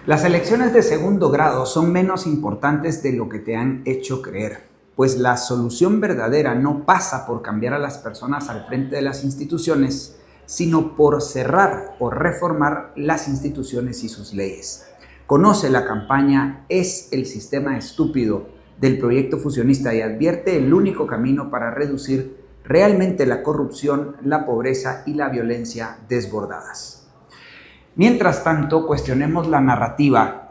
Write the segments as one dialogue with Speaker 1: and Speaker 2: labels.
Speaker 1: Las elecciones de segundo grado son menos importantes de lo que te han hecho creer, pues la solución verdadera no pasa por cambiar a las personas al frente de las instituciones, sino por cerrar o reformar las instituciones y sus leyes. Conoce la campaña "Es el sistema estúpido" del proyecto fusionista y advierte el único camino para reducir realmente la corrupción, la pobreza y la violencia desbordadas. Mientras tanto, cuestionemos la narrativa.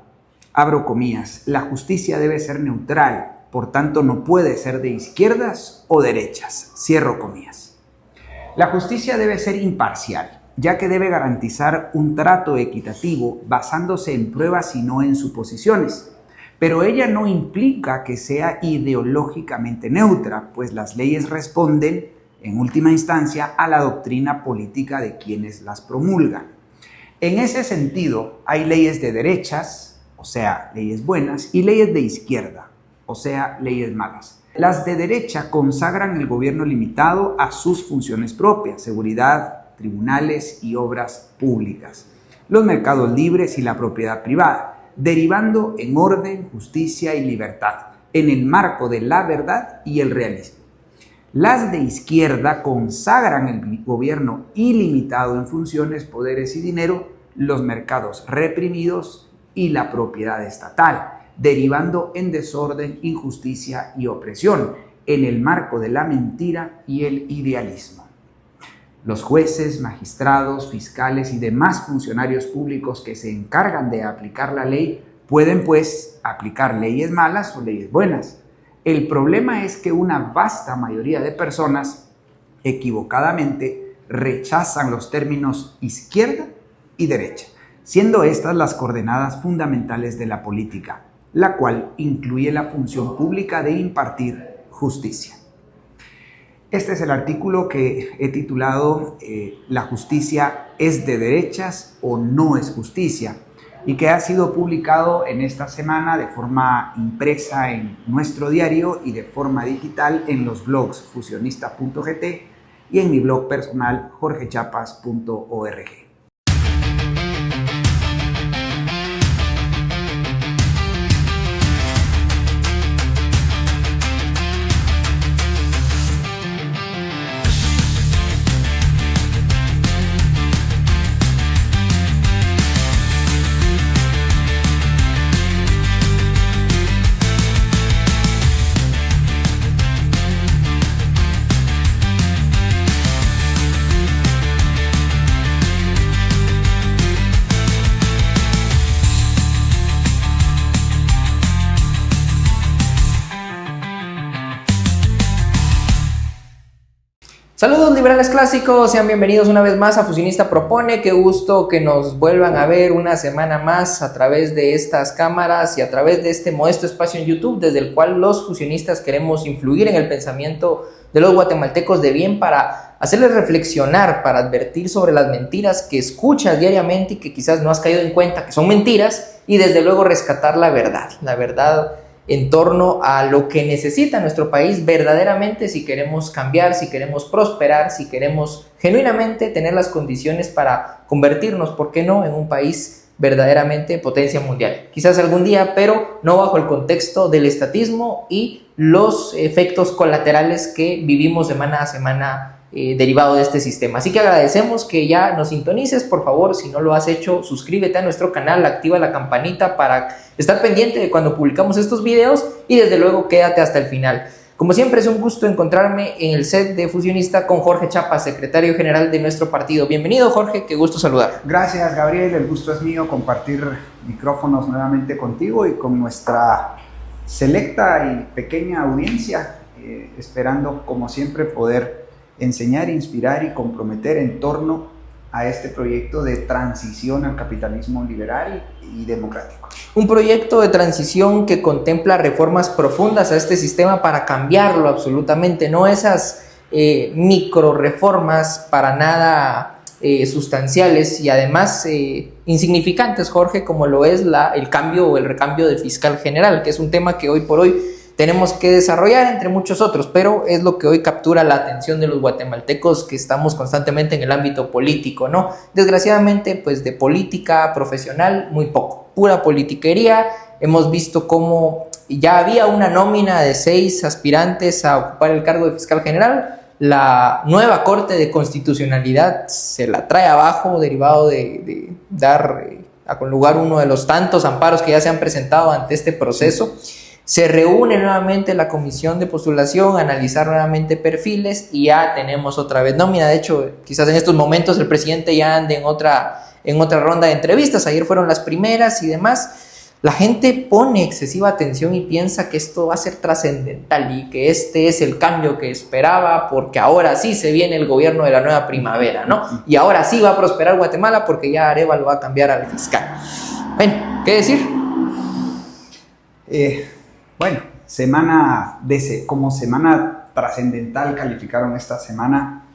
Speaker 1: Abro comillas, la justicia debe ser neutral, por tanto no puede ser de izquierdas o derechas. Cierro comillas. La justicia debe ser imparcial, ya que debe garantizar un trato equitativo basándose en pruebas y no en suposiciones. Pero ella no implica que sea ideológicamente neutra, pues las leyes responden, en última instancia, a la doctrina política de quienes las promulgan. En ese sentido, hay leyes de derechas, o sea, leyes buenas, y leyes de izquierda, o sea, leyes malas. Las de derecha consagran el gobierno limitado a sus funciones propias, seguridad, tribunales y obras públicas, los mercados libres y la propiedad privada, derivando en orden, justicia y libertad, en el marco de la verdad y el realismo. Las de izquierda consagran el gobierno ilimitado en funciones, poderes y dinero, los mercados reprimidos y la propiedad estatal, derivando en desorden, injusticia y opresión, en el marco de la mentira y el idealismo. Los jueces, magistrados, fiscales y demás funcionarios públicos que se encargan de aplicar la ley pueden, pues, aplicar leyes malas o leyes buenas. El problema es que una vasta mayoría de personas, equivocadamente, rechazan los términos izquierda y derecha, siendo estas las coordenadas fundamentales de la política, la cual incluye la función pública de impartir justicia. Este es el artículo que he titulado ¿La justicia es de derechas o no es justicia?, y que ha sido publicado en esta semana de forma impresa en nuestro diario y de forma digital en los blogs fusionista.gt y en mi blog personal jorgechapas.org.
Speaker 2: Saludos liberales clásicos, sean bienvenidos una vez más a Fusionista Propone. Qué gusto que nos vuelvan a ver una semana más a través de estas cámaras y a través de este modesto espacio en YouTube, desde el cual los fusionistas queremos influir en el pensamiento de los guatemaltecos de bien para hacerles reflexionar, para advertir sobre las mentiras que escuchas diariamente y que quizás no has caído en cuenta que son mentiras, y desde luego rescatar la verdad en torno a lo que necesita nuestro país verdaderamente si queremos cambiar, si queremos prosperar, si queremos genuinamente tener las condiciones para convertirnos, ¿por qué no?, en un país verdaderamente potencia mundial. Quizás algún día, pero no bajo el contexto del estatismo y los efectos colaterales que vivimos semana a semana derivado de este sistema. Así que agradecemos que ya nos sintonices. Por favor, si no lo has hecho, suscríbete a nuestro canal, activa la campanita para estar pendiente de cuando publicamos estos videos y desde luego quédate hasta el final. Como siempre, es un gusto encontrarme en el set de Fusionista con Jorge Chapas, secretario general de nuestro partido. Bienvenido, Jorge, qué gusto saludar.
Speaker 1: Gracias, Gabriel, el gusto es mío compartir micrófonos nuevamente contigo y con nuestra selecta y pequeña audiencia, esperando como siempre poder enseñar, inspirar y comprometer en torno a este proyecto de transición al capitalismo liberal y democrático.
Speaker 2: Un proyecto de transición que contempla reformas profundas a este sistema para cambiarlo absolutamente, no esas micro reformas para nada sustanciales y además insignificantes, Jorge, como lo es el cambio o el recambio de fiscal general, que es un tema que hoy por hoy tenemos que desarrollar, entre muchos otros, pero es lo que hoy captura la atención de los guatemaltecos que estamos constantemente en el ámbito político, ¿no? Desgraciadamente, pues de política profesional, muy poco, pura politiquería. Hemos visto cómo ya había una nómina de 6 aspirantes a ocupar el cargo de fiscal general. La nueva Corte de Constitucionalidad se la trae abajo, derivado de dar a lugar uno de los tantos amparos que ya se han presentado ante este proceso. Se reúne nuevamente la comisión de postulación, analizar nuevamente perfiles y ya tenemos otra vez nómina. De hecho, quizás en estos momentos el presidente ya ande en otra ronda de entrevistas. Ayer fueron las primeras y demás. La gente pone excesiva atención y piensa que esto va a ser trascendental y que este es el cambio que esperaba, porque ahora sí se viene el gobierno de la nueva primavera, ¿no? Y ahora sí va a prosperar Guatemala porque ya Arévalo va a cambiar al fiscal. Bueno, ¿qué decir?
Speaker 1: Bueno, como semana trascendental calificaron esta semana,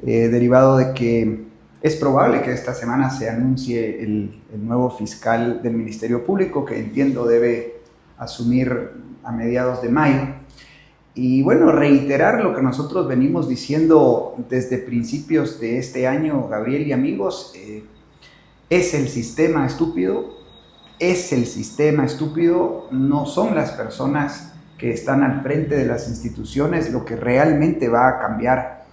Speaker 1: derivado de que es probable que esta semana se anuncie el nuevo fiscal del Ministerio Público, que entiendo debe asumir a mediados de mayo. Y bueno, reiterar lo que nosotros venimos diciendo desde principios de este año, Gabriel y amigos, es el sistema estúpido, no son las personas que están al frente de las instituciones lo que realmente va a cambiar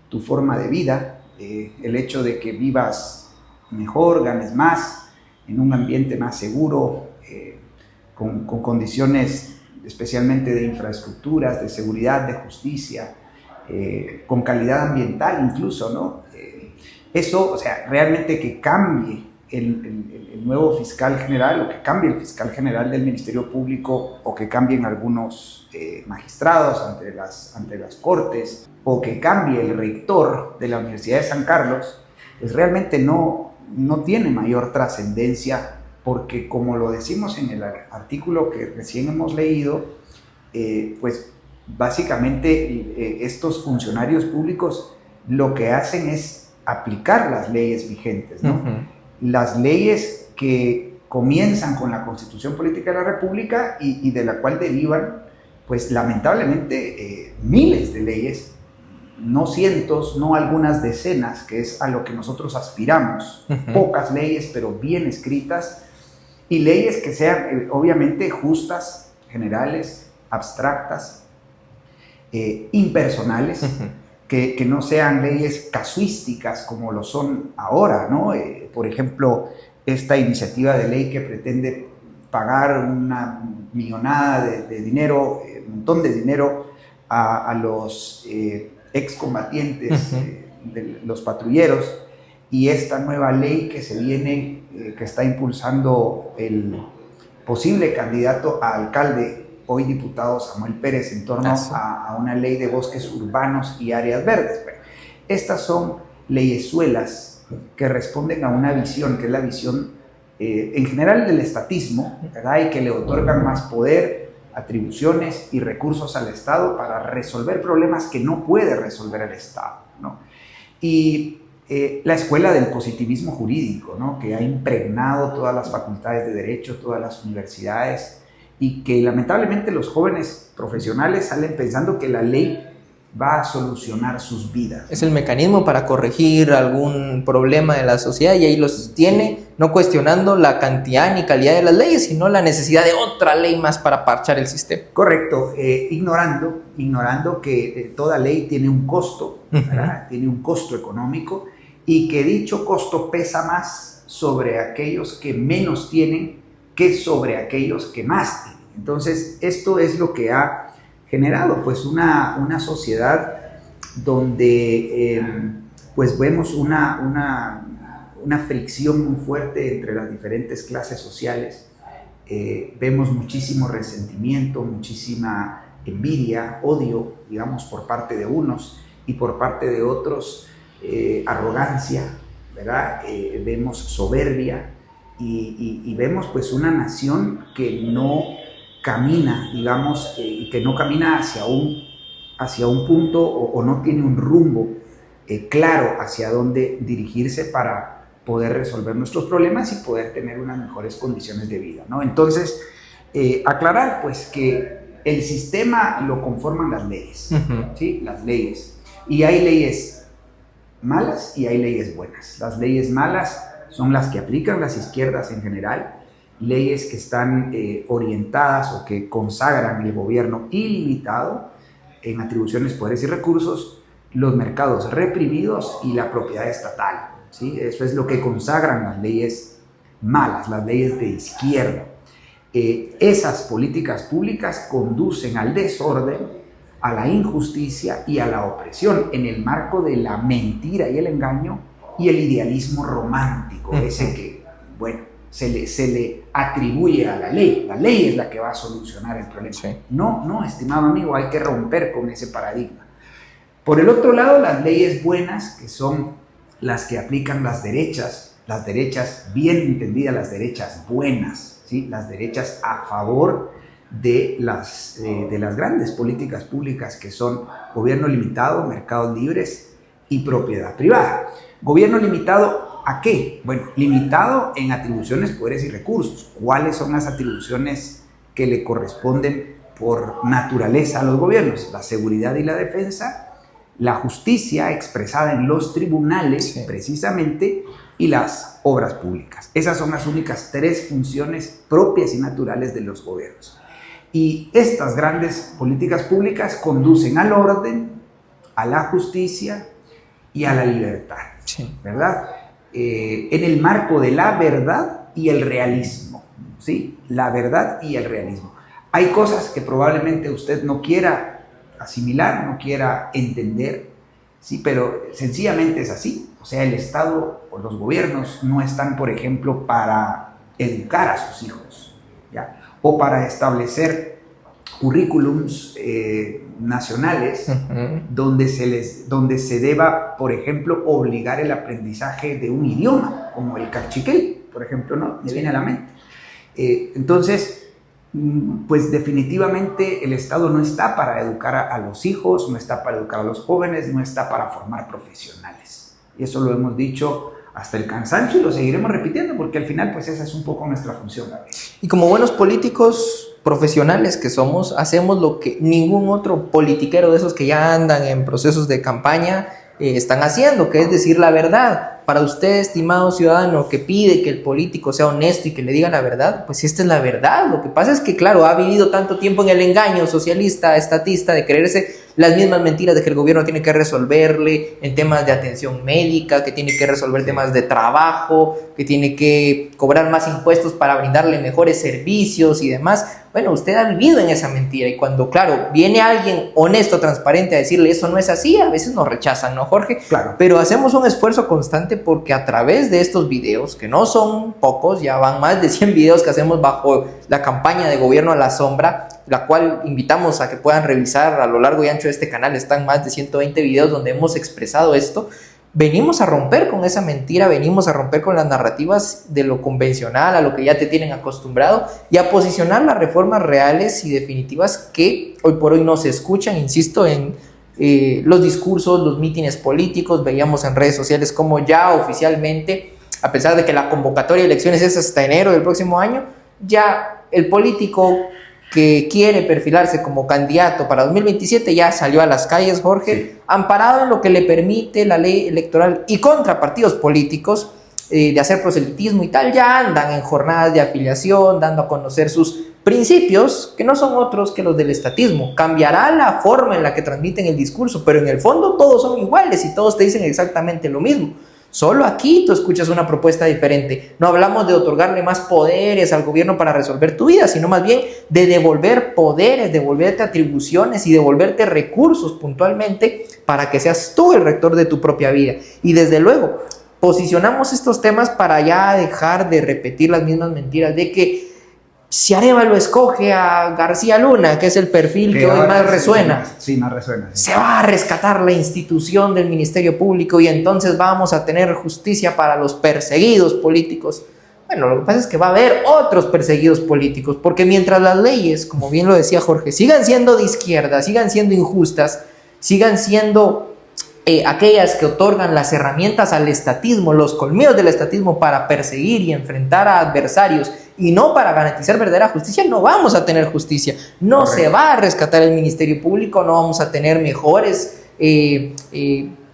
Speaker 1: tu forma de vida. El hecho de que vivas mejor, ganes más, en un ambiente más seguro, con condiciones especialmente de infraestructuras, de seguridad, de justicia, con calidad ambiental incluso, ¿no? Eso, o sea, realmente que cambie el nuevo fiscal general, o que cambie el fiscal general del Ministerio Público, o que cambien algunos magistrados ante las cortes, o que cambie el rector de la Universidad de San Carlos, pues realmente no tiene mayor trascendencia, porque como lo decimos en el artículo que recién hemos leído, pues básicamente estos funcionarios públicos lo que hacen es aplicar las leyes vigentes, ¿no? Las leyes que comienzan con la Constitución Política de la República y de la cual derivan, pues lamentablemente, miles de leyes, no cientos, no algunas decenas, que es a lo que nosotros aspiramos. Pocas leyes, pero bien escritas, y leyes que sean obviamente justas, generales, abstractas, impersonales, que no sean leyes casuísticas como lo son ahora, ¿no? Por ejemplo, esta iniciativa de ley que pretende pagar una millonada de dinero, un montón de dinero a los excombatientes, de los patrulleros, y esta nueva ley que se viene, que está impulsando el posible candidato a alcalde, hoy diputado Samuel Pérez, en torno a una ley de bosques urbanos y áreas verdes. Bueno, estas son leyesuelas que responden a una visión, que es la visión en general del estatismo, ¿verdad? Y que le otorgan más poder, atribuciones y recursos al Estado para resolver problemas que no puede resolver el Estado, ¿no? Y la escuela del positivismo jurídico, ¿no? Que ha impregnado todas las facultades de derecho, todas las universidades, y que lamentablemente los jóvenes profesionales salen pensando que la ley va a solucionar sus vidas.
Speaker 2: Es el mecanismo para corregir algún problema de la sociedad, y ahí los tiene, no cuestionando la cantidad ni calidad de las leyes, sino la necesidad de otra ley más para parchar el sistema.
Speaker 1: Correcto, ignorando que toda ley tiene un costo, ¿verdad? Tiene un costo económico, y que dicho costo pesa más sobre aquellos que menos tienen que sobre aquellos que más tienen. Entonces, esto es lo que ha generado pues una sociedad donde pues vemos una fricción muy fuerte entre las diferentes clases sociales. Vemos muchísimo resentimiento, muchísima envidia, odio, digamos, por parte de unos, y por parte de otros arrogancia, ¿verdad? Vemos soberbia, y vemos pues una nación que no camina, digamos, y que no camina hacia un punto, o no tiene un rumbo claro hacia dónde dirigirse para poder resolver nuestros problemas y poder tener unas mejores condiciones de vida, ¿no? Entonces, aclarar pues que el sistema lo conforman las leyes,
Speaker 2: Uh-huh.
Speaker 1: ¿sí? Las leyes. Y hay leyes malas y hay leyes buenas. Las leyes malas son las que aplican las izquierdas en general, leyes que están orientadas o que consagran el gobierno ilimitado en atribuciones, poderes y recursos, los mercados reprimidos y la propiedad estatal, ¿sí? Eso es lo que consagran las leyes malas, las leyes de izquierda. Esas políticas públicas conducen al desorden, a la injusticia y a la opresión en el marco de la mentira y el engaño y el idealismo romántico, ese que, bueno, se le atribuye a la ley. La ley es la que va a solucionar el problema.
Speaker 2: Sí.
Speaker 1: No, estimado amigo, hay que romper con ese paradigma. Por el otro lado, las leyes buenas, que son las que aplican las derechas bien entendidas, las derechas buenas, ¿sí? Las derechas a favor de las grandes políticas públicas que son gobierno limitado, mercados libres y propiedad privada. Gobierno limitado, ¿a qué? Bueno, limitado en atribuciones, poderes y recursos. ¿Cuáles son las atribuciones que le corresponden por naturaleza a los gobiernos? La seguridad y la defensa, la justicia expresada en los tribunales, sí, precisamente, y las obras públicas. Esas son las únicas 3 funciones propias y naturales de los gobiernos. Y estas grandes políticas públicas conducen al orden, a la justicia y a la libertad, sí, ¿verdad? En el marco de la verdad y el realismo, ¿sí? La verdad y el realismo. Hay cosas que probablemente usted no quiera asimilar, no quiera entender, sí, pero sencillamente es así. O sea, el Estado o los gobiernos no están, por ejemplo, para educar a sus hijos, ¿ya? O para establecer currículums nacionales, uh-huh, donde se deba, por ejemplo, obligar el aprendizaje de un idioma, como el cachiquel, por ejemplo, ¿no? Me viene a la mente. Entonces, pues definitivamente el Estado no está para educar a los hijos, no está para educar a los jóvenes, no está para formar profesionales. Y eso lo hemos dicho hasta el cansancio y lo seguiremos repitiendo porque al final pues esa es un poco nuestra función, Gabriel.
Speaker 2: Y como buenos políticos profesionales que somos, hacemos lo que ningún otro politiquero de esos que ya andan en procesos de campaña están haciendo, que es decir la verdad. Para usted, estimado ciudadano, que pide que el político sea honesto y que le diga la verdad, pues esta es la verdad. Lo que pasa es que, claro, ha vivido tanto tiempo en el engaño socialista, estatista, de creerse las mismas mentiras de que el gobierno tiene que resolverle en temas de atención médica, que tiene que resolver temas de trabajo, que tiene que cobrar más impuestos para brindarle mejores servicios y demás. Bueno, usted ha vivido en esa mentira y cuando, claro, viene alguien honesto, transparente a decirle eso no es así, a veces nos rechazan, ¿no, Jorge?
Speaker 1: Claro.
Speaker 2: Pero hacemos un esfuerzo constante porque a través de estos videos, que no son pocos, ya van más de 100 videos que hacemos bajo la campaña de Gobierno a la Sombra, la cual invitamos a que puedan revisar a lo largo y ancho de este canal. Están más de 120 videos donde hemos expresado esto. Venimos a romper con esa mentira, venimos a romper con las narrativas de lo convencional, a lo que ya te tienen acostumbrado y a posicionar las reformas reales y definitivas que hoy por hoy no se escuchan, insisto, en los discursos, los mítines políticos. Veíamos en redes sociales como ya oficialmente, a pesar de que la convocatoria de elecciones es hasta enero del próximo año, ya el político que quiere perfilarse como candidato para 2027 ya salió a las calles, Jorge, sí, amparado en lo que le permite la ley electoral y contra partidos políticos de hacer proselitismo y tal. Ya andan en jornadas de afiliación, dando a conocer sus principios, que no son otros que los del estatismo. Cambiará la forma en la que transmiten el discurso, pero en el fondo todos son iguales y todos te dicen exactamente lo mismo. Solo aquí tú escuchas una propuesta diferente. No hablamos de otorgarle más poderes al gobierno para resolver tu vida, sino más bien de devolver poderes, devolverte atribuciones y devolverte recursos puntualmente para que seas tú el rector de tu propia vida. Y desde luego, posicionamos estos temas para ya dejar de repetir las mismas mentiras de que si Arévalo escoge a García Luna, que es el perfil que hoy más resuena,
Speaker 1: sí, más resuena, sí,
Speaker 2: se va a rescatar la institución del Ministerio Público y entonces vamos a tener justicia para los perseguidos políticos. Bueno, lo que pasa es que va a haber otros perseguidos políticos, porque mientras las leyes, como bien lo decía Jorge, sigan siendo de izquierda, sigan siendo injustas, sigan siendo aquellas que otorgan las herramientas al estatismo, los colmillos del estatismo para perseguir y enfrentar a adversarios y no para garantizar verdadera justicia, no vamos a tener justicia, no se va a rescatar el Ministerio Público, no vamos a tener mejores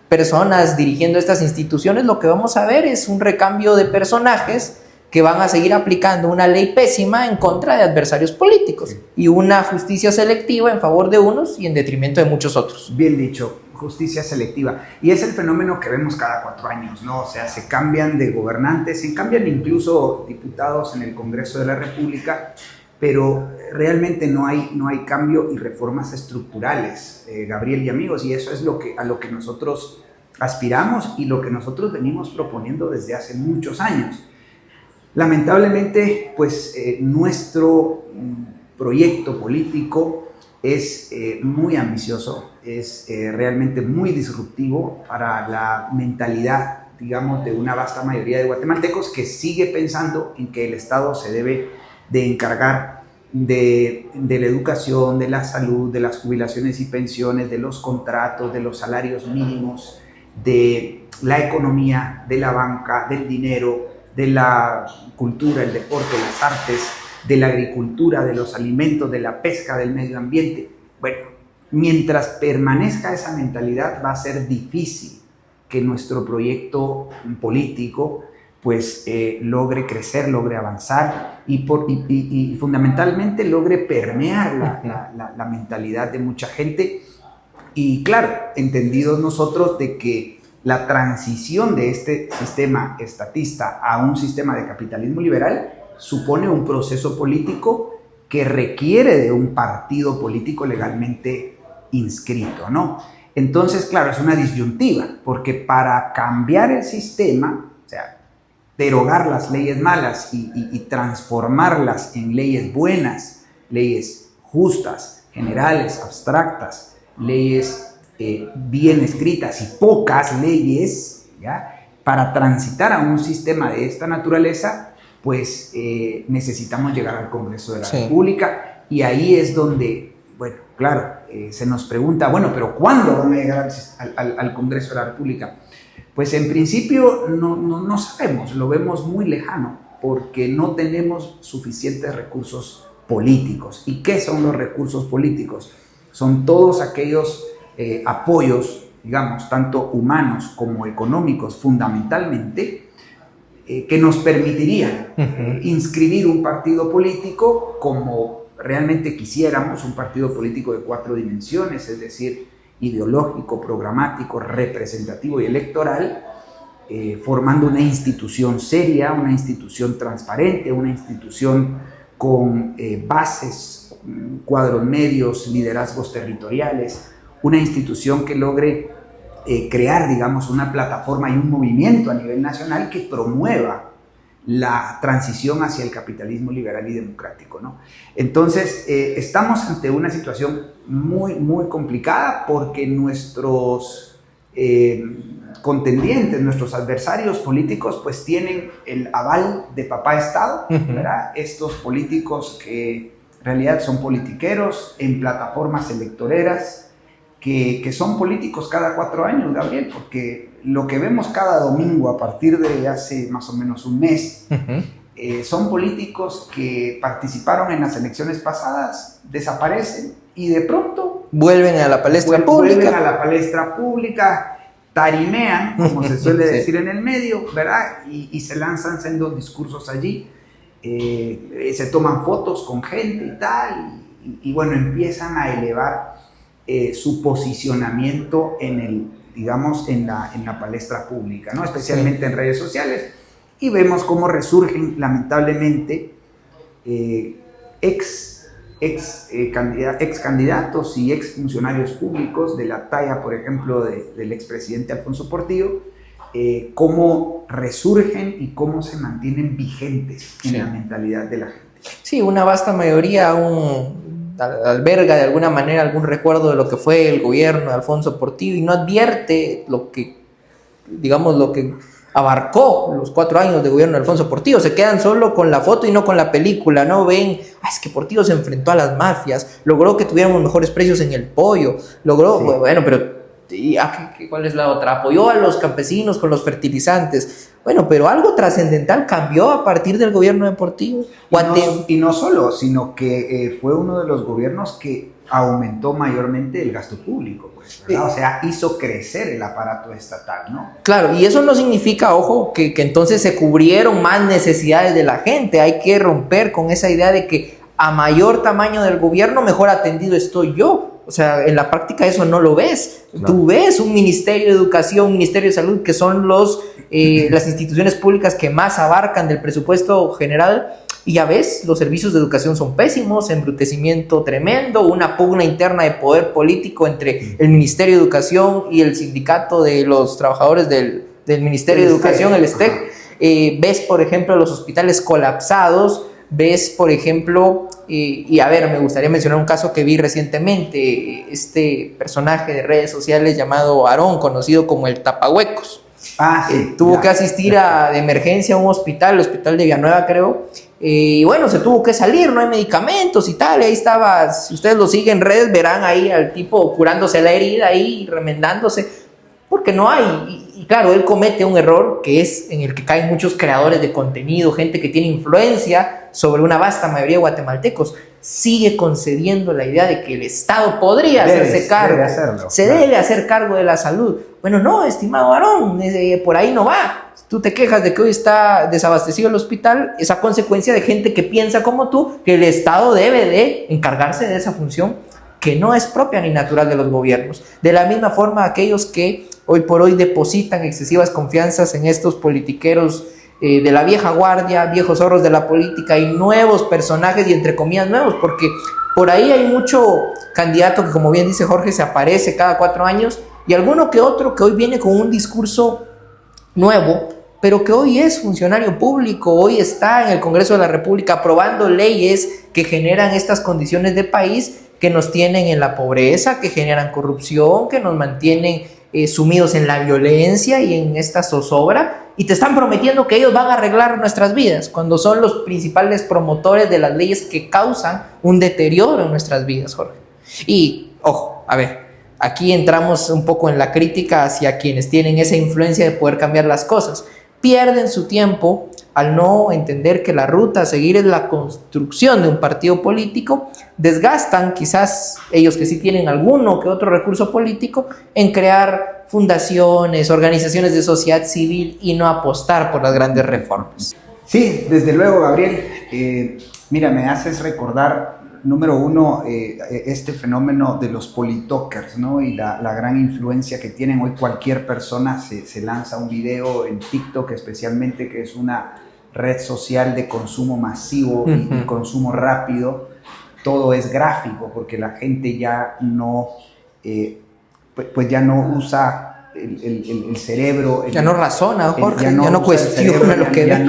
Speaker 2: personas dirigiendo estas instituciones. Lo que vamos a ver es un recambio de personajes que van a seguir aplicando una ley pésima en contra de adversarios políticos y una justicia selectiva en favor de unos y en detrimento de muchos otros.
Speaker 1: Bien dicho, justicia selectiva. Y es el fenómeno que vemos cada 4 años, ¿no? O sea, se cambian de gobernantes, se cambian incluso diputados en el Congreso de la República, pero realmente no hay cambio y reformas estructurales, Gabriel y amigos, y eso es a lo que nosotros aspiramos y lo que nosotros venimos proponiendo desde hace muchos años. Lamentablemente, pues nuestro proyecto político es muy ambicioso, es realmente muy disruptivo para la mentalidad, digamos, de una vasta mayoría de guatemaltecos que sigue pensando en que el Estado se debe de encargar de la educación, de la salud, de las jubilaciones y pensiones, de los contratos, de los salarios mínimos, de la economía, de la banca, del dinero, de la cultura, el deporte, las artes, de la agricultura, de los alimentos, de la pesca, del medio ambiente. Bueno, mientras permanezca esa mentalidad va a ser difícil que nuestro proyecto político pues logre crecer, logre avanzar y fundamentalmente logre permear la mentalidad de mucha gente. Y claro, entendidos nosotros de que la transición de este sistema estatista a un sistema de capitalismo liberal supone un proceso político que requiere de un partido político legalmente inscrito, ¿no? Entonces, claro, es una disyuntiva, porque para cambiar el sistema, o sea, derogar las leyes malas y transformarlas en leyes buenas, leyes justas, generales, abstractas, leyes bien escritas y pocas leyes, ¿ya? Para transitar a un sistema de esta naturaleza, pues necesitamos llegar al Congreso de la República, y ahí es donde, bueno, claro, se nos pregunta, bueno, pero ¿cuándo van a llegar al Congreso de la República? Pues en principio no sabemos, lo vemos muy lejano, porque no tenemos suficientes recursos políticos. ¿Y qué son los recursos políticos? Son todos aquellos apoyos, digamos, tanto humanos como económicos, fundamentalmente, que nos permitirían inscribir un partido político como realmente quisiéramos, un partido político de 4 dimensiones, es decir, ideológico, programático, representativo y electoral, formando una institución seria, una institución transparente, una institución con bases, cuadros medios, liderazgos territoriales, una institución que logre crear, digamos, una plataforma y un movimiento a nivel nacional que promueva la transición hacia el capitalismo liberal y democrático, ¿no? Entonces, estamos ante una situación muy complicada, porque nuestros contendientes, nuestros adversarios políticos, pues tienen el aval de papá Estado, ¿verdad? Estos políticos que en realidad son politiqueros en plataformas electoreras, que son políticos cada 4 años, Gabriel, porque lo que vemos cada domingo a partir de hace más o menos un mes, son políticos que participaron en las elecciones pasadas, desaparecen y de pronto
Speaker 2: vuelven a la palestra pública.
Speaker 1: Vuelven a la palestra pública, tarimean, como se suele decir en el medio, ¿verdad? Y se lanzan sendos discursos allí, se toman fotos con gente y tal, y bueno, empiezan a elevar su posicionamiento digamos, en la palestra pública, ¿no? Especialmente en redes sociales, y vemos cómo resurgen lamentablemente ex candidatos y ex funcionarios públicos de la talla, por ejemplo, del expresidente Alfonso Portillo, cómo resurgen y cómo se mantienen vigentes en la mentalidad de la gente.
Speaker 2: Sí, una vasta mayoría alberga de alguna manera algún recuerdo de lo que fue el gobierno de Alfonso Portillo y no advierte lo que abarcó los 4 años de gobierno de Alfonso Portillo. Se quedan solo con la foto y no con la película, no ven, es que Portillo se enfrentó a las mafias, logró que tuviéramos mejores precios en el pollo, logró, bueno, pero ¿cuál es la otra? Apoyó a los campesinos con los fertilizantes. Bueno, pero algo trascendental cambió a partir del gobierno deportivo.
Speaker 1: Y no solo, sino que fue uno de los gobiernos que aumentó mayormente el gasto público, pues, ¿verdad? O sea, hizo crecer el aparato estatal, ¿no?
Speaker 2: Claro, y eso no significa, ojo, que entonces se cubrieron más necesidades de la gente. Hay que romper con esa idea de que a mayor tamaño del gobierno, mejor atendido estoy yo. O sea, en la práctica eso no lo ves. Claro. Tú ves un Ministerio de Educación, un Ministerio de Salud, que son las instituciones públicas que más abarcan del presupuesto general, y ya ves, los servicios de educación son pésimos, embrutecimiento tremendo, una pugna interna de poder político entre el Ministerio de Educación y el sindicato de los trabajadores del Ministerio de Educación, el STEC. Ves, por ejemplo, los hospitales colapsados. Ves, por ejemplo, y a ver, me gustaría mencionar un caso que vi recientemente, este personaje de redes sociales llamado Aarón, conocido como el Tapahuecos. Sí, tuvo que asistir de emergencia a un hospital, el hospital de Villanueva, creo, y bueno, se tuvo que salir, no hay medicamentos y tal, y ahí estaba, si ustedes lo siguen en redes, verán ahí al tipo curándose la herida ahí, remendándose, porque no hay. Y claro, él comete un error que es en el que caen muchos creadores de contenido, gente que tiene influencia sobre una vasta mayoría de guatemaltecos. Sigue concediendo la idea de que el Estado podría hacerse cargo, debe hacer cargo de la salud. Bueno, no, estimado varón, por ahí no va. Tú te quejas de que hoy está desabastecido el hospital, es a consecuencia de gente que piensa como tú, que el Estado debe de encargarse de esa función que no es propia ni natural de los gobiernos. De la misma forma, aquellos que hoy por hoy depositan excesivas confianzas en estos politiqueros de la vieja guardia, viejos zorros de la política y nuevos personajes, y entre comillas nuevos, porque por ahí hay mucho candidato que, como bien dice Jorge, se aparece cada 4 años, y alguno que otro que hoy viene con un discurso nuevo, pero que hoy es funcionario público, hoy está en el Congreso de la República aprobando leyes que generan estas condiciones de país, que nos tienen en la pobreza, que generan corrupción, que nos mantienen sumidos en la violencia y en esta zozobra, y te están prometiendo que ellos van a arreglar nuestras vidas, cuando son los principales promotores de las leyes que causan un deterioro en nuestras vidas, Jorge. Y, ojo, a ver, aquí entramos un poco en la crítica hacia quienes tienen esa influencia de poder cambiar las cosas. Pierden su tiempo al no entender que la ruta a seguir es la construcción de un partido político. Desgastan, quizás ellos que sí tienen alguno que otro recurso político, en crear fundaciones, organizaciones de sociedad civil y no apostar por las grandes reformas.
Speaker 1: Sí, desde luego, Gabriel. Mira, me haces recordar, número uno, este fenómeno de los politokers, ¿no? Y la gran influencia que tienen hoy. Cualquier persona se lanza un video en TikTok, especialmente, que es una red social de consumo masivo y consumo rápido. Todo es gráfico, porque la gente ya no, pues ya no usa el cerebro.
Speaker 2: Ya no razona, Jorge, ya no cuestiona lo que ve.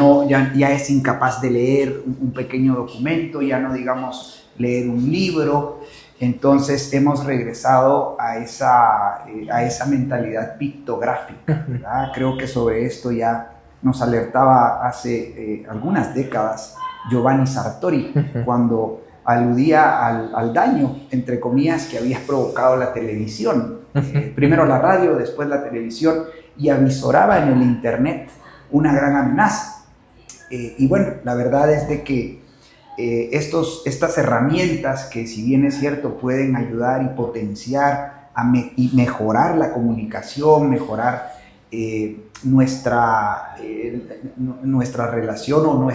Speaker 1: Ya es incapaz de leer un pequeño documento, ya no, digamos, leer un libro. Entonces hemos regresado a esa mentalidad pictográfica, ¿verdad? Creo que sobre esto ya nos alertaba hace algunas décadas Giovanni Sartori, cuando aludía al daño, entre comillas, que había provocado la televisión. Primero la radio, después la televisión, y avisoraba en el internet una gran amenaza. Y bueno, la verdad es de que estas herramientas, que si bien es cierto pueden ayudar y potenciar y mejorar la comunicación, mejorar nuestra relación o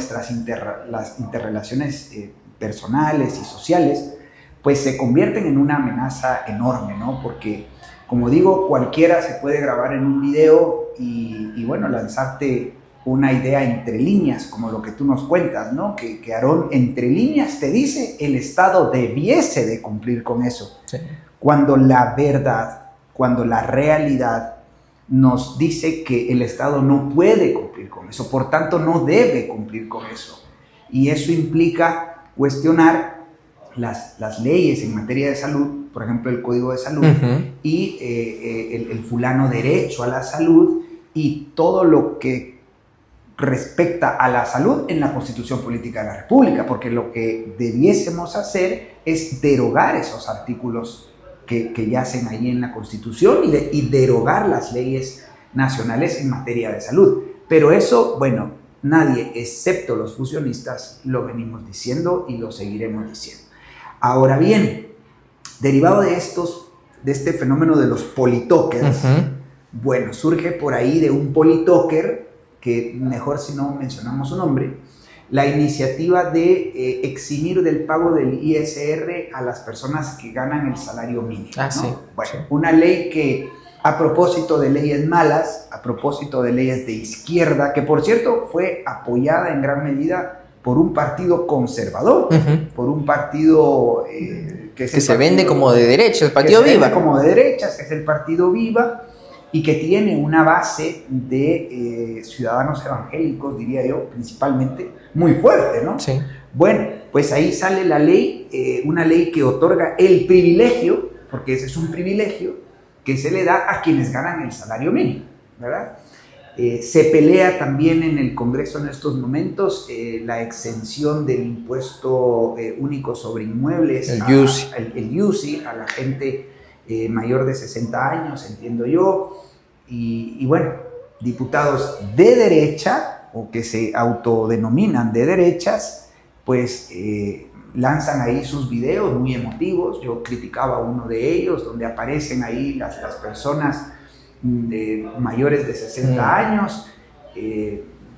Speaker 1: las interrelaciones personales y sociales, pues se convierten en una amenaza enorme, ¿no? Porque, como digo, cualquiera se puede grabar en un video y bueno, lanzarte una idea entre líneas, como lo que tú nos cuentas, ¿no? Que Aarón entre líneas te dice: el Estado debiese de cumplir con eso. Sí. Cuando la verdad, cuando la realidad nos dice que el Estado no puede cumplir con eso, por tanto no debe cumplir con eso. Y eso implica cuestionar las leyes en materia de salud, por ejemplo el Código de Salud, y el fulano derecho a la salud, y todo lo que respecta a la salud en la Constitución Política de la República, porque lo que debiésemos hacer es derogar esos artículos que yacen ahí en la Constitución y derogar las leyes nacionales en materia de salud. Pero eso, bueno, nadie, excepto los fusionistas, lo venimos diciendo y lo seguiremos diciendo. Ahora bien, derivado de este fenómeno de los politokers, bueno, surge por ahí de un politoker, que mejor si no mencionamos su nombre, la iniciativa de eximir del pago del ISR a las personas que ganan el salario mínimo. ¿No?
Speaker 2: Sí.
Speaker 1: Bueno,
Speaker 2: Sí.
Speaker 1: una ley que, a propósito de leyes malas, a propósito de leyes de izquierda, que por cierto fue apoyada en gran medida por un partido conservador, por un partido que
Speaker 2: se vende como de derecha, el Partido Viva.
Speaker 1: Como de derechas, es el Partido Viva, y que tiene una base de ciudadanos evangélicos, diría yo, principalmente, muy fuerte, ¿no?
Speaker 2: Sí.
Speaker 1: Bueno, pues ahí sale la ley, una ley que otorga el privilegio, porque ese es un privilegio, que se le da a quienes ganan el salario mínimo, ¿verdad? Se pelea también en el Congreso en estos momentos la exención del impuesto único sobre inmuebles, el UCI, a la gente mayor de 60 años, entiendo yo, y bueno, diputados de derecha, o que se autodenominan de derechas, pues lanzan ahí sus videos muy emotivos. Yo criticaba uno de ellos, donde aparecen ahí las personas mayores de 60 años,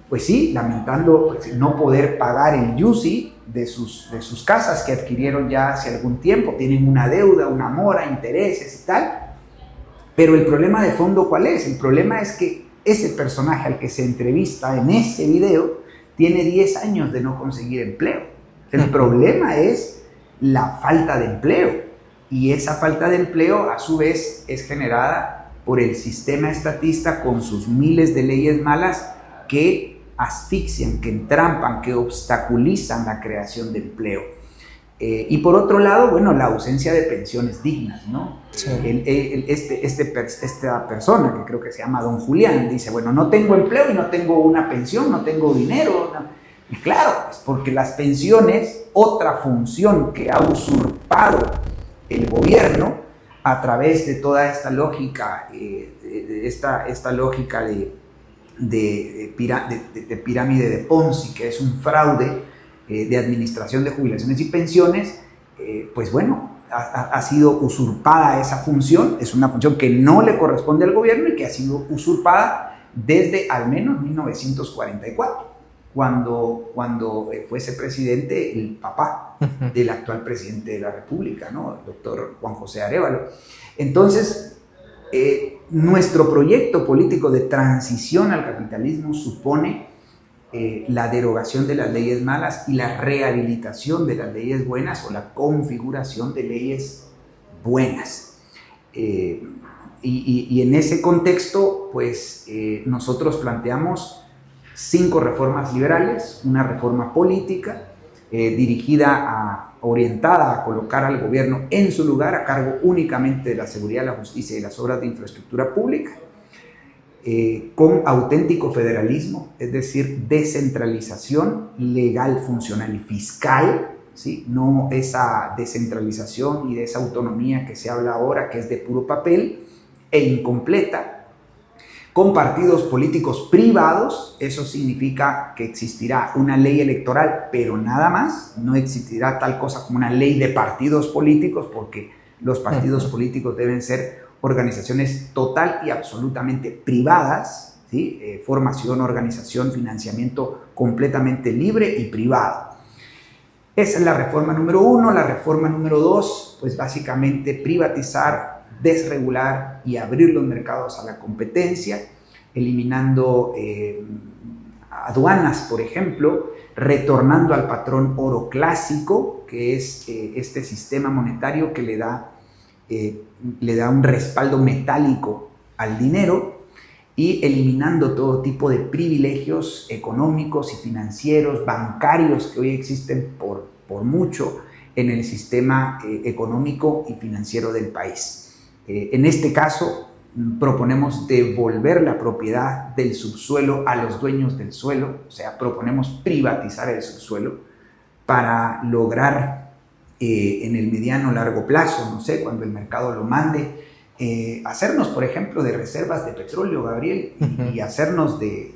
Speaker 1: pues sí, lamentando pues, no poder pagar el UCI de sus casas que adquirieron ya hace algún tiempo, tienen una deuda, una mora, intereses y tal. Pero el problema de fondo, ¿cuál es? El problema es que ese personaje al que se entrevista en ese video tiene 10 años de no conseguir empleo. El problema es la falta de empleo, y esa falta de empleo a su vez es generada por el sistema estatista con sus miles de leyes malas que asfixian, que entrampan, que obstaculizan la creación de empleo. Y por otro lado, bueno, la ausencia de pensiones dignas, ¿no?
Speaker 2: Sí.
Speaker 1: Esta persona, que creo que se llama Don Julián, dice, bueno, no tengo empleo y no tengo una pensión, no tengo dinero. Y claro, es porque las pensiones, otra función que ha usurpado el gobierno a través de toda esta lógica, esta lógica de pirámide de Ponzi, que es un fraude de administración de jubilaciones y pensiones, pues bueno, ha sido usurpada esa función. Es una función que no le corresponde al gobierno y que ha sido usurpada desde al menos 1944, cuando fuese presidente el papá del actual presidente de la República, ¿no? El doctor Juan José Arévalo. Entonces, nuestro proyecto político de transición al capitalismo supone la derogación de las leyes malas y la rehabilitación de las leyes buenas, o la configuración de leyes buenas. Y en ese contexto, pues nosotros planteamos 5 reformas liberales, una reforma política orientada a colocar al gobierno en su lugar, a cargo únicamente de la seguridad, la justicia y las obras de infraestructura pública, con auténtico federalismo, es decir, descentralización legal, funcional y fiscal, ¿sí? No esa descentralización y de esa autonomía que se habla ahora, que es de puro papel e incompleta, con partidos políticos privados. Eso significa que existirá una ley electoral, pero nada más. No existirá tal cosa como una ley de partidos políticos, porque los partidos políticos deben ser organizaciones total y absolutamente privadas, ¿sí? Formación, organización, financiamiento completamente libre y privado. Esa es la reforma número 1. La reforma número 2, pues básicamente privatizar, desregular y abrir los mercados a la competencia, eliminando aduanas, por ejemplo, retornando al patrón oro clásico, que es este sistema monetario que le da un respaldo metálico al dinero, y eliminando todo tipo de privilegios económicos y financieros, bancarios, que hoy existen por mucho en el sistema económico y financiero del país. En este caso, proponemos devolver la propiedad del subsuelo a los dueños del suelo, o sea, proponemos privatizar el subsuelo para lograr en el mediano largo plazo, no sé, cuando el mercado lo mande, hacernos, por ejemplo, de reservas de petróleo, Gabriel, y hacernos de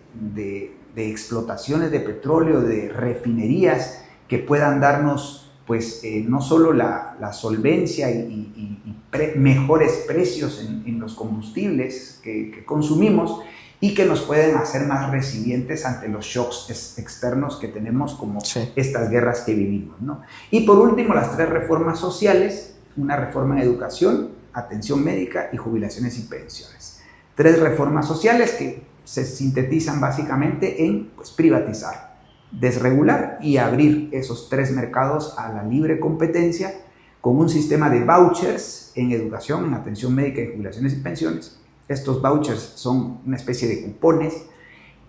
Speaker 1: explotaciones de petróleo, de refinerías que puedan darnos, pues, no solo la solvencia y mejores precios en los combustibles que consumimos, y que nos pueden hacer más resilientes ante los shocks externos que tenemos, como estas guerras que vivimos, ¿no? Y por último, las 3 reformas sociales: una reforma en educación, atención médica y jubilaciones y pensiones. 3 reformas sociales que se sintetizan básicamente en, pues, privatizar, desregular y abrir esos 3 mercados a la libre competencia, con un sistema de vouchers en educación, en atención médica y jubilaciones y pensiones. Estos vouchers son una especie de cupones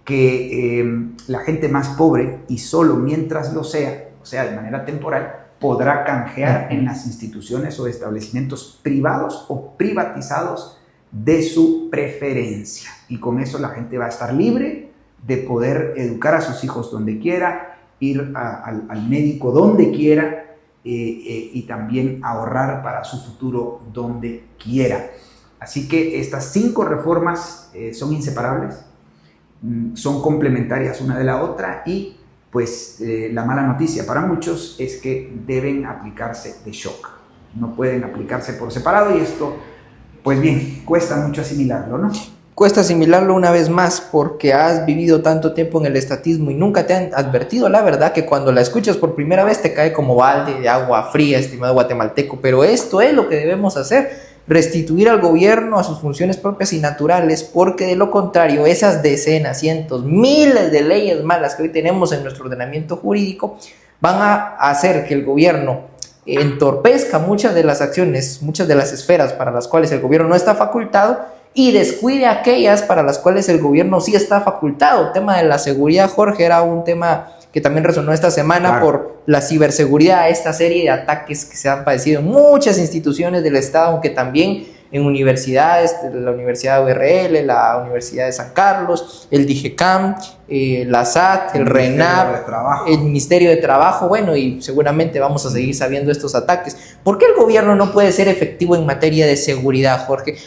Speaker 1: que la gente más pobre, y solo mientras lo sea, o sea, de manera temporal, podrá canjear en las instituciones o establecimientos privados o privatizados de su preferencia. Y con eso la gente va a estar libre de poder educar a sus hijos donde quiera, ir al médico donde quiera, y también ahorrar para su futuro donde quiera. Así que estas 5 reformas son inseparables, son complementarias una de la otra, y pues la mala noticia para muchos es que deben aplicarse de shock. No pueden aplicarse por separado, y esto, pues bien, cuesta mucho asimilarlo, ¿no?
Speaker 2: Cuesta asimilarlo una vez más porque has vivido tanto tiempo en el estatismo y nunca te han advertido la verdad, que cuando la escuchas por primera vez te cae como balde de agua fría, estimado guatemalteco. Pero esto es lo que debemos hacer: restituir al gobierno a sus funciones propias y naturales, porque de lo contrario, esas decenas, cientos, miles de leyes malas que hoy tenemos en nuestro ordenamiento jurídico van a hacer que el gobierno entorpezca muchas de las acciones, muchas de las esferas para las cuales el gobierno no está facultado, y descuide aquellas para las cuales el gobierno sí está facultado. El tema de la seguridad, Jorge, era un tema que también resonó esta semana, claro, por la ciberseguridad, esta serie de ataques que se han padecido en muchas instituciones del Estado, aunque también en universidades, la Universidad URL, la Universidad de San Carlos, el DIGECAM, la SAT, el RENAP, el Ministerio de Trabajo. Bueno, y seguramente vamos a seguir sabiendo estos ataques. ¿Por qué el gobierno no puede ser efectivo en materia de seguridad, Jorge?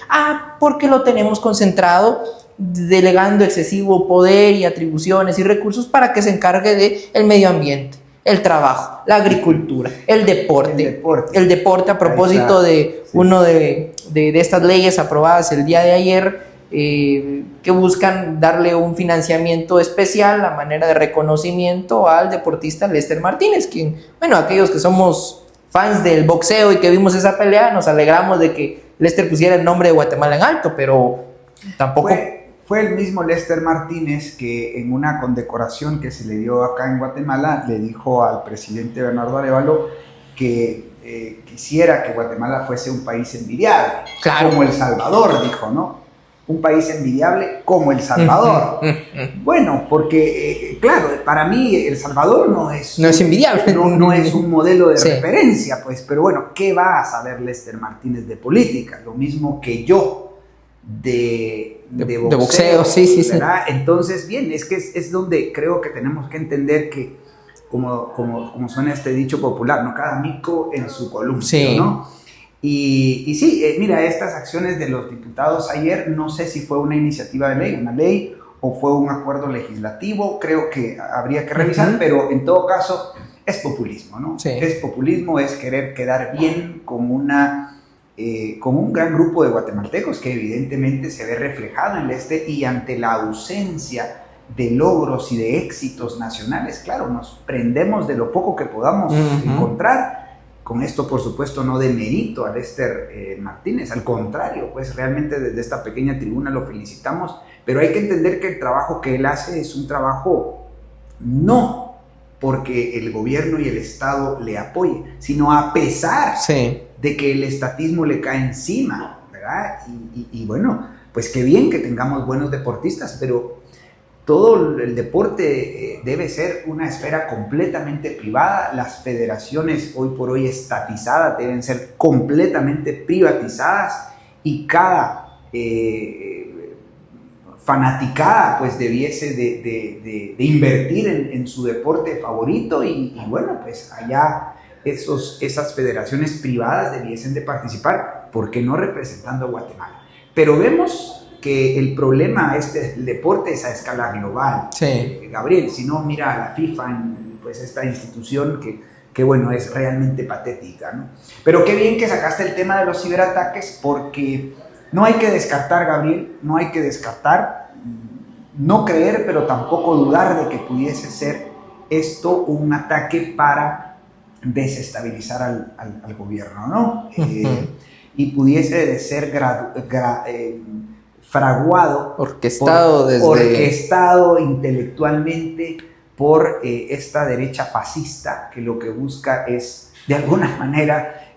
Speaker 2: Porque lo tenemos concentrado, delegando excesivo poder y atribuciones y recursos para que se encargue del medio ambiente, el trabajo, la agricultura, el deporte. A propósito de uno de estas leyes aprobadas el día de ayer, que buscan darle un financiamiento especial a manera de reconocimiento al deportista Lester Martínez, quien, bueno, aquellos que somos fans del boxeo y que vimos esa pelea, nos alegramos de que Lester pusiera el nombre de Guatemala en alto, pero tampoco...
Speaker 1: Fue el mismo Lester Martínez que en una condecoración que se le dio acá en Guatemala le dijo al presidente Bernardo Arévalo que quisiera que Guatemala fuese un país envidiable, claro, como El Salvador, dijo, ¿no? Un país envidiable como El Salvador. Bueno, porque, claro, para mí El Salvador no es envidiable, no es un modelo de referencia, pues, pero bueno, ¿qué va a saber Lester Martínez de política? Lo mismo que yo de boxeo, sí. Entonces, bien, es que es donde creo que tenemos que entender que, como suena este dicho popular, ¿no? Cada mico en su columpio, ¿no? Y sí, mira, estas acciones de los diputados ayer, no sé si fue una iniciativa de ley, una ley, o fue un acuerdo legislativo, creo que habría que revisar, pero en todo caso es populismo, ¿no? Sí. Es populismo, es querer quedar bien con un gran grupo de guatemaltecos que evidentemente se ve reflejado en y ante la ausencia de logros y de éxitos nacionales, claro, nos prendemos de lo poco que podamos encontrar. Con esto, por supuesto, no demerito a Lester Martínez, al contrario, pues realmente desde esta pequeña tribuna lo felicitamos, pero hay que entender que el trabajo que él hace es un trabajo no porque el gobierno y el Estado le apoyen, sino a pesar de que el estatismo le cae encima, ¿verdad? Y bueno, pues qué bien que tengamos buenos deportistas, pero todo el deporte debe ser una esfera completamente privada. Las federaciones hoy por hoy estatizadas deben ser completamente privatizadas, y cada fanaticada pues debiese de invertir en su deporte favorito, y bueno, pues allá esas federaciones privadas debiesen de participar, ¿por qué no representando a Guatemala? Pero vemos que el problema del deporte es a escala global,
Speaker 2: Sí.
Speaker 1: Gabriel, si no mira a la FIFA, pues esta institución que bueno, es realmente patética, ¿no? Pero qué bien que sacaste el tema de los ciberataques, porque no hay que descartar, Gabriel, no hay que descartar, no creer, pero tampoco dudar de que pudiese ser esto un ataque para desestabilizar al gobierno, ¿no? Y pudiese de ser fraguado, orquestado intelectualmente por esta derecha fascista, que lo que busca es, de alguna manera,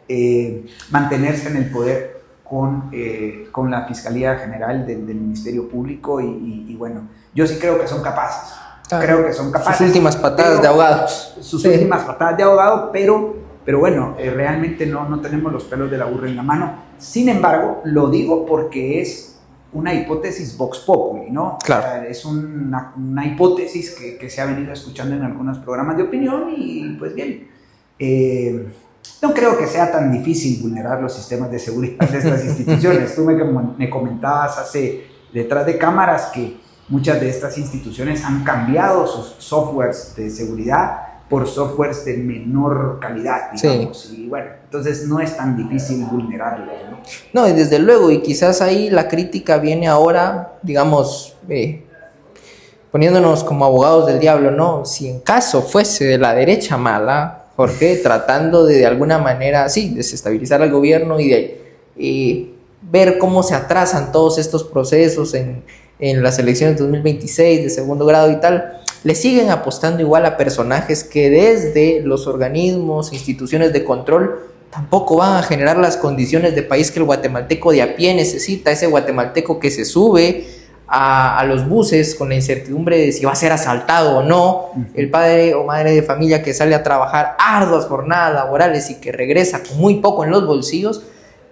Speaker 1: mantenerse en el poder con la Fiscalía General del Ministerio Público y bueno, yo sí creo que son capaces. Creo que son capaces.
Speaker 2: Sus últimas patadas de ahogados.
Speaker 1: Sus últimas patadas de ahogado, pero bueno, realmente no tenemos los pelos de la burra en la mano. Sin embargo, lo digo porque es una hipótesis vox populi, ¿no?
Speaker 2: Claro.
Speaker 1: Es una hipótesis que se ha venido escuchando en algunos programas de opinión y pues bien, no creo que sea tan difícil vulnerar los sistemas de seguridad de estas instituciones. Tú me comentabas detrás de cámaras que muchas de estas instituciones han cambiado sus softwares de seguridad por softwares de menor calidad, digamos. Sí. Y bueno, entonces no es tan difícil vulnerarlos, ¿no?
Speaker 2: No, y desde luego, y quizás ahí la crítica viene ahora, digamos, poniéndonos como abogados del diablo, ¿no? Si en caso fuese de la derecha mala, Jorge, tratando de alguna manera, sí, desestabilizar al gobierno y de ver cómo se atrasan todos estos procesos en las elecciones de 2026 de segundo grado y tal, le siguen apostando igual a personajes que desde los organismos, instituciones de control, tampoco van a generar las condiciones de país que el guatemalteco de a pie necesita, ese guatemalteco que se sube a los buses con la incertidumbre de si va a ser asaltado o no, el padre o madre de familia que sale a trabajar arduas jornadas laborales y que regresa con muy poco en los bolsillos,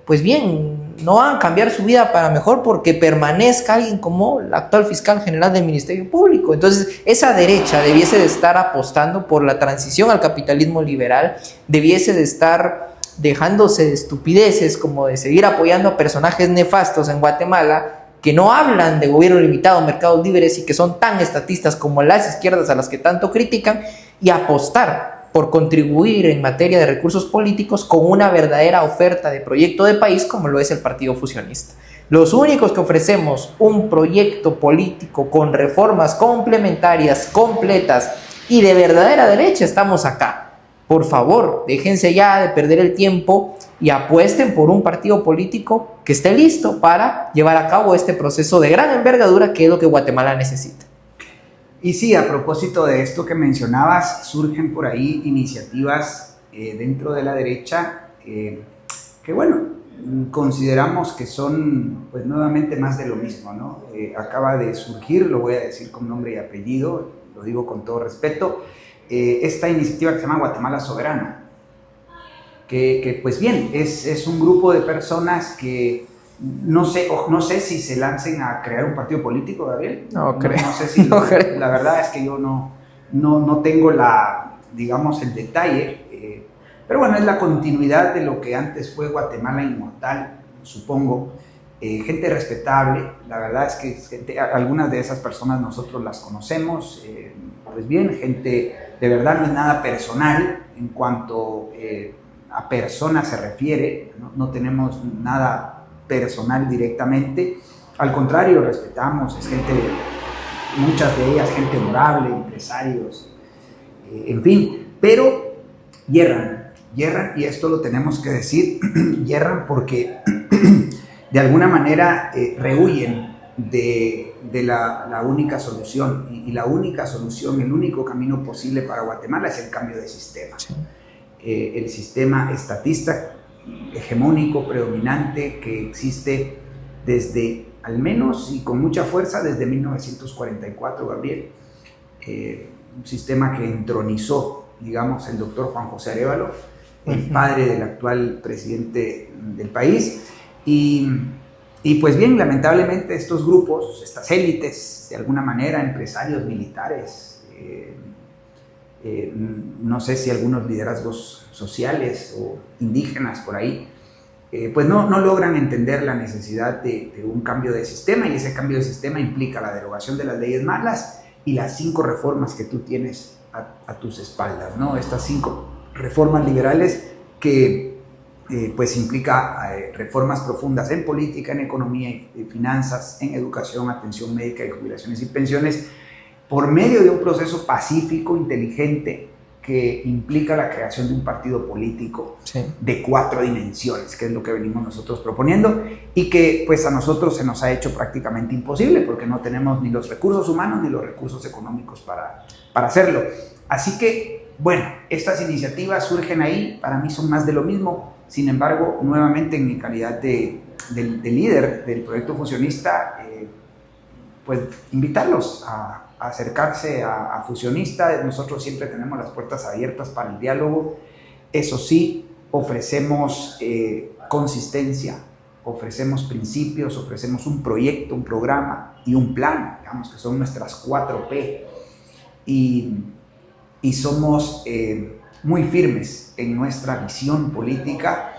Speaker 2: pues bien, no van a cambiar su vida para mejor porque permanezca alguien como el actual fiscal general del Ministerio Público. Entonces, esa derecha debiese de estar apostando por la transición al capitalismo liberal, debiese de estar dejándose de estupideces como de seguir apoyando a personajes nefastos en Guatemala que no hablan de gobierno limitado, mercados libres y que son tan estatistas como las izquierdas a las que tanto critican, y apostar por contribuir en materia de recursos políticos con una verdadera oferta de proyecto de país como lo es el Partido Fusionista. Los únicos que ofrecemos un proyecto político con reformas complementarias, completas y de verdadera derecha estamos acá. Por favor, déjense ya de perder el tiempo y apuesten por un partido político que esté listo para llevar a cabo este proceso de gran envergadura que es lo que Guatemala necesita.
Speaker 1: Y sí, a propósito de esto que mencionabas, surgen por ahí iniciativas dentro de la derecha que, bueno, consideramos que son, pues, nuevamente más de lo mismo, ¿no? Acaba de surgir, lo voy a decir con nombre y apellido, lo digo con todo respeto, esta iniciativa que se llama Guatemala Soberana, que pues bien, es un grupo de personas que no sé si se lancen a crear un partido político, Gabriel.
Speaker 2: No creo.
Speaker 1: No sé si creo. La verdad es que yo no tengo digamos, el detalle. Pero bueno, es la continuidad de lo que antes fue Guatemala Inmortal, supongo. Gente respetable, la verdad es que algunas de esas personas nosotros las conocemos. Pues bien, gente de verdad no es nada personal en cuanto a personas se refiere. No tenemos nada personal directamente, al contrario, respetamos, es gente, muchas de ellas gente honorable, empresarios, en fin, pero hierran, y esto lo tenemos que decir, hierran porque de alguna manera rehuyen de la única solución, y la única solución, el único camino posible para Guatemala es el cambio de sistema. Sí. El sistema estatista hegemónico, predominante, que existe desde, al menos y con mucha fuerza, desde 1944, Gabriel. Un sistema que entronizó, digamos, el doctor Juan José Arévalo, el padre del actual presidente del país. Y pues bien, lamentablemente estos grupos, estas élites, de alguna manera, empresarios, militares, no sé si algunos liderazgos sociales o indígenas por ahí, pues no logran entender la necesidad de un cambio de sistema, y ese cambio de sistema implica la derogación de las leyes malas y las 5 reformas que tú tienes a tus espaldas, ¿no? Estas 5 reformas liberales que pues implica reformas profundas en política, en economía y finanzas, en educación, atención médica y jubilaciones y pensiones, por medio de un proceso pacífico, inteligente, que implica la creación de un partido político de 4 dimensiones, que es lo que venimos nosotros proponiendo, y que pues a nosotros se nos ha hecho prácticamente imposible, porque no tenemos ni los recursos humanos ni los recursos económicos para hacerlo. Así que, bueno, estas iniciativas surgen ahí, para mí son más de lo mismo. Sin embargo, nuevamente en mi calidad de líder del proyecto fusionista, pues invitarlos a acercarse a Fusionista. Nosotros siempre tenemos las puertas abiertas para el diálogo. Eso sí, ofrecemos consistencia, ofrecemos principios, ofrecemos un proyecto, un programa y un plan, digamos que son nuestras 4P, y somos muy firmes en nuestra visión política.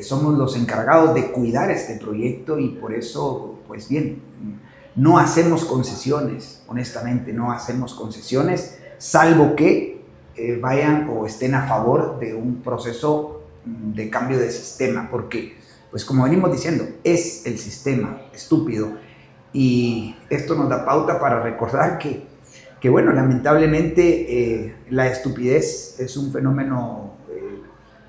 Speaker 1: Somos los encargados de cuidar este proyecto, y por eso, pues bien, no hacemos concesiones, honestamente, no hacemos concesiones, salvo que vayan o estén a favor de un proceso de cambio de sistema, porque, pues como venimos diciendo, es el sistema estúpido, y esto nos da pauta para recordar que bueno, lamentablemente la estupidez es un fenómeno,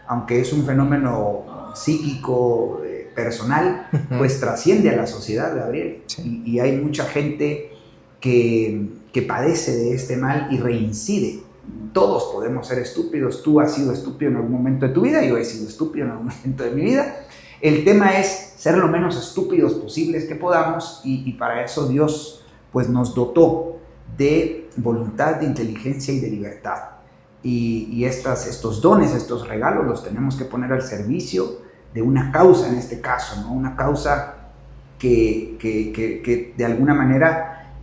Speaker 1: aunque es un fenómeno psíquico, personal, pues trasciende a la sociedad, Gabriel. Sí. Y hay mucha gente que padece de este mal y reincide. Todos podemos ser estúpidos. Tú has sido estúpido en algún momento de tu vida, yo he sido estúpido en algún momento de mi vida. El tema es ser lo menos estúpidos posibles que podamos, y para eso Dios pues nos dotó de voluntad, de inteligencia y de libertad. Y estos dones, estos regalos los tenemos que poner al servicio de una causa, en este caso, ¿no? Una causa que de alguna manera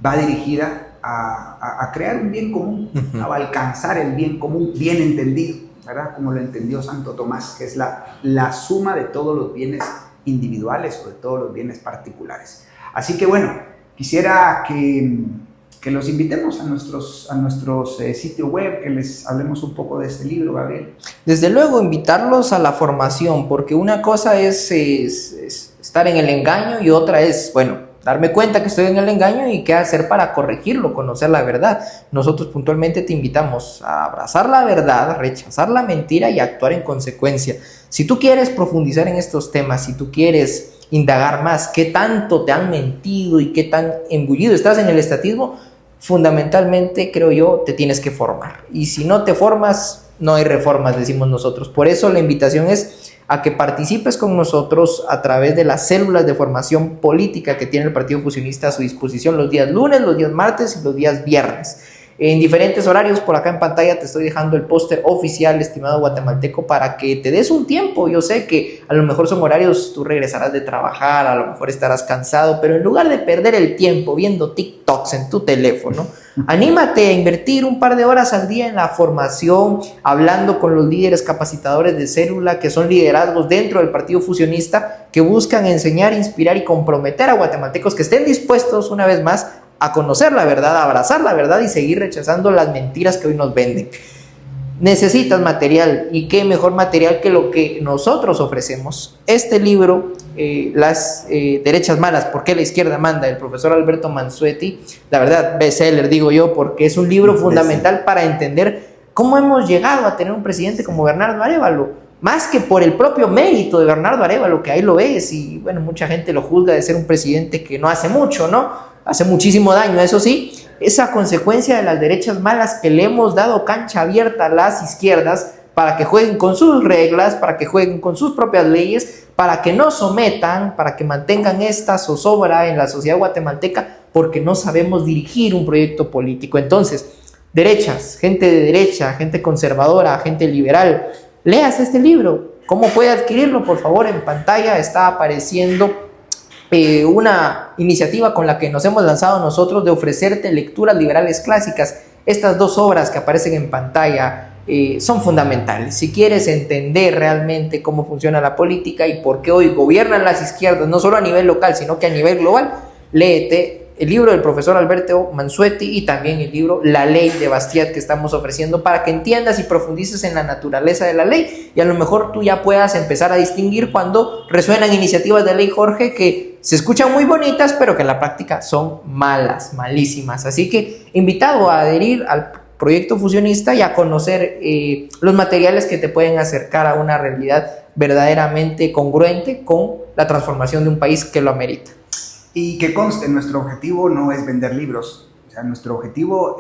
Speaker 1: va dirigida a crear un bien común, a alcanzar el bien común, bien entendido, ¿verdad? Como lo entendió Santo Tomás, que es la suma de todos los bienes individuales o de todos los bienes particulares. Así que bueno, quisiera que los invitemos a nuestros sitio web, que les hablemos un poco de este libro, Gabriel.
Speaker 2: Desde luego, invitarlos a la formación, porque una cosa es estar en el engaño, y otra es, bueno, darme cuenta que estoy en el engaño y qué hacer para corregirlo, conocer la verdad. Nosotros puntualmente te invitamos a abrazar la verdad, rechazar la mentira y actuar en consecuencia. Si tú quieres profundizar en estos temas, si tú quieres indagar más, qué tanto te han mentido y qué tan embullido estás en el estatismo, fundamentalmente, creo yo, te tienes que formar. Y si no te formas, no hay reformas, decimos nosotros. Por eso la invitación es a que participes con nosotros a través de las células de formación política que tiene el Partido Fusionista a su disposición los días lunes, los días martes y los días viernes. En diferentes horarios, por acá en pantalla te estoy dejando el póster oficial, estimado guatemalteco, para que te des un tiempo. Yo sé que a lo mejor son horarios, tú regresarás de trabajar, a lo mejor estarás cansado, pero en lugar de perder el tiempo viendo TikToks en tu teléfono, anímate a invertir un par de horas al día en la formación, hablando con los líderes capacitadores de célula, que son liderazgos dentro del Partido Fusionista, que buscan enseñar, inspirar y comprometer a guatemaltecos que estén dispuestos, una vez más, a conocer la verdad, a abrazar la verdad y seguir rechazando las mentiras que hoy nos venden. Necesitas material, y qué mejor material que lo que nosotros ofrecemos. Este libro, Las derechas malas, ¿por qué la izquierda manda?, del profesor Alberto Mansuetti, la verdad, bestseller, digo yo, porque es un libro fundamental para entender cómo hemos llegado a tener un presidente como Bernardo Arévalo, más que por el propio mérito de Bernardo Arévalo, que ahí lo ves, y bueno, mucha gente lo juzga de ser un presidente que no hace mucho, ¿no? Hace muchísimo daño, eso sí, esa consecuencia de las derechas malas, que le hemos dado cancha abierta a las izquierdas para que jueguen con sus reglas, para que jueguen con sus propias leyes, para que no sometan, para que mantengan esta zozobra en la sociedad guatemalteca, porque no sabemos dirigir un proyecto político. Entonces, derechas, gente de derecha, gente conservadora, gente liberal, leas este libro. ¿Cómo puede adquirirlo? Por favor, en pantalla está apareciendo una iniciativa con la que nos hemos lanzado nosotros de ofrecerte lecturas liberales clásicas. estas dos obras que aparecen en pantalla son fundamentales. Si quieres entender realmente cómo funciona la política y por qué hoy gobiernan las izquierdas, no solo a nivel local, sino que a nivel global, léete el libro del profesor Alberto Mansuetti y también el libro La Ley de Bastiat que estamos ofreciendo para que entiendas y profundices en la naturaleza de la ley, y a lo mejor tú ya puedas empezar a distinguir cuando resuenan iniciativas de ley, Jorge, que se escuchan muy bonitas pero que en la práctica son malas, malísimas. Así que invitado a adherir al proyecto fusionista y a conocer los materiales que te pueden acercar a una realidad verdaderamente congruente con la transformación de un país que lo amerita.
Speaker 1: Y que conste, nuestro objetivo no es vender libros, o sea, nuestro objetivo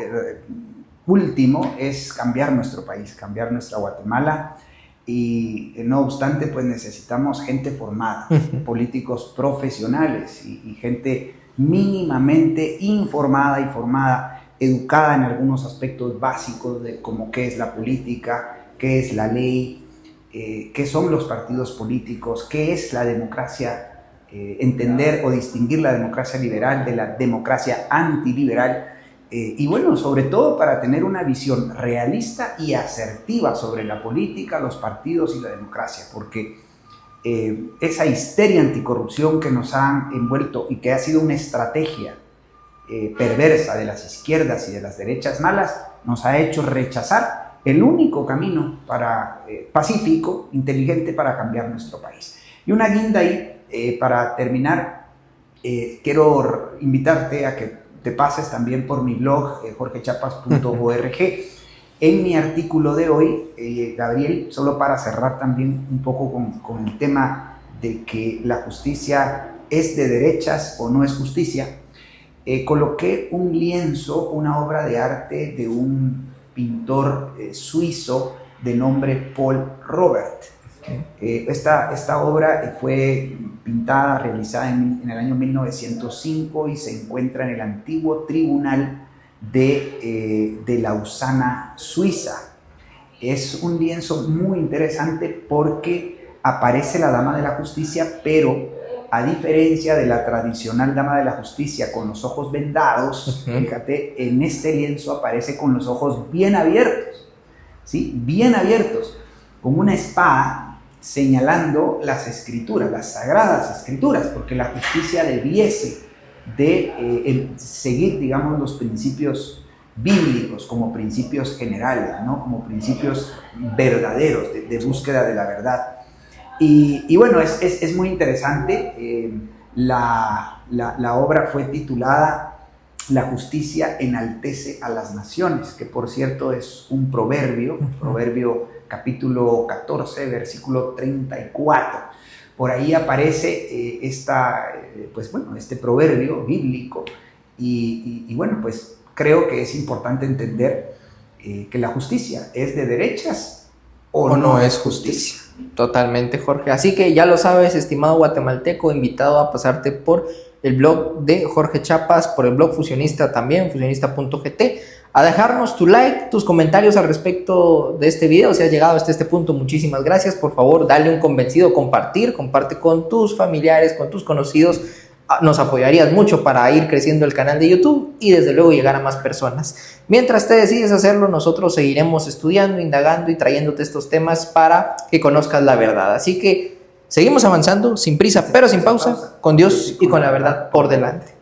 Speaker 1: último es cambiar nuestro país, cambiar nuestra Guatemala, y no obstante, pues necesitamos gente formada, políticos profesionales y gente mínimamente informada y formada, educada en algunos aspectos básicos de como qué es la política, qué es la ley, qué son los partidos políticos, qué es la democracia, entender o distinguir la democracia liberal de la democracia antiliberal, y bueno, sobre todo para tener una visión realista y asertiva sobre la política, los partidos y la democracia, porque esa histeria anticorrupción que nos han envuelto y que ha sido una estrategia perversa de las izquierdas y de las derechas malas, nos ha hecho rechazar el único camino pacífico, inteligente para cambiar nuestro país. Y una guinda ahí, para terminar, quiero invitarte a que te pases también por mi blog, jorgechapas.org. En mi artículo de hoy, Gabriel, solo para cerrar también un poco con el tema de que la justicia es de derechas o no es justicia, coloqué un lienzo, una obra de arte de un pintor suizo de nombre Paul Robert. Esta obra fue pintada, realizada en el año 1905 y se encuentra en el antiguo tribunal de Lausana, Suiza. Es un lienzo muy interesante porque aparece la Dama de la Justicia, pero a diferencia de la tradicional Dama de la Justicia con los ojos vendados, fíjate, en este lienzo aparece con los ojos bien abiertos, ¿sí? Bien abiertos, con una espada señalando las escrituras, las sagradas escrituras, porque la justicia debiese de seguir, digamos, los principios bíblicos como principios generales, ¿no? Como principios verdaderos de búsqueda de la verdad. Y bueno, es muy interesante. La obra fue titulada La justicia enaltece a las naciones, que por cierto es un proverbio capítulo 14, versículo 34. Por ahí aparece este proverbio bíblico y bueno, pues creo que es importante entender que la justicia es de derechas o no es justicia.
Speaker 2: Totalmente, Jorge. Así que ya lo sabes, estimado guatemalteco, invitado a pasarte por el blog de Jorge Chapas, por el blog Fusionista también, fusionista.gt, a dejarnos tu like, tus comentarios al respecto de este video. Si has llegado hasta este punto, muchísimas gracias. Por favor, dale un convencido, comparte con tus familiares, con tus conocidos. Nos apoyarías mucho para ir creciendo el canal de YouTube y desde luego llegar a más personas. Mientras te decides hacerlo, nosotros seguiremos estudiando, indagando y trayéndote estos temas para que conozcas la verdad. Así que seguimos avanzando, sin prisa pero sin pausa, con Dios y con la verdad por delante.